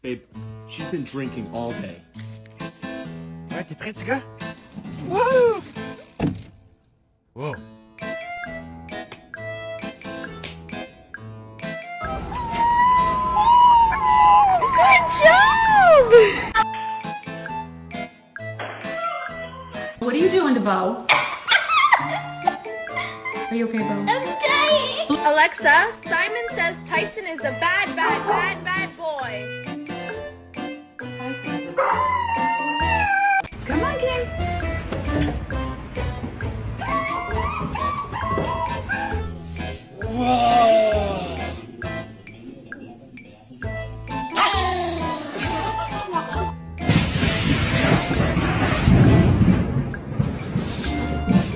Babe, she's been drinking all day. Ouais, t'es prêt, petit gars? Wouh! Wow. Good job! What are you doing to Bo? Are you okay, Bo? I'm dying! Alexa, Simon says Tyson is a bad boy.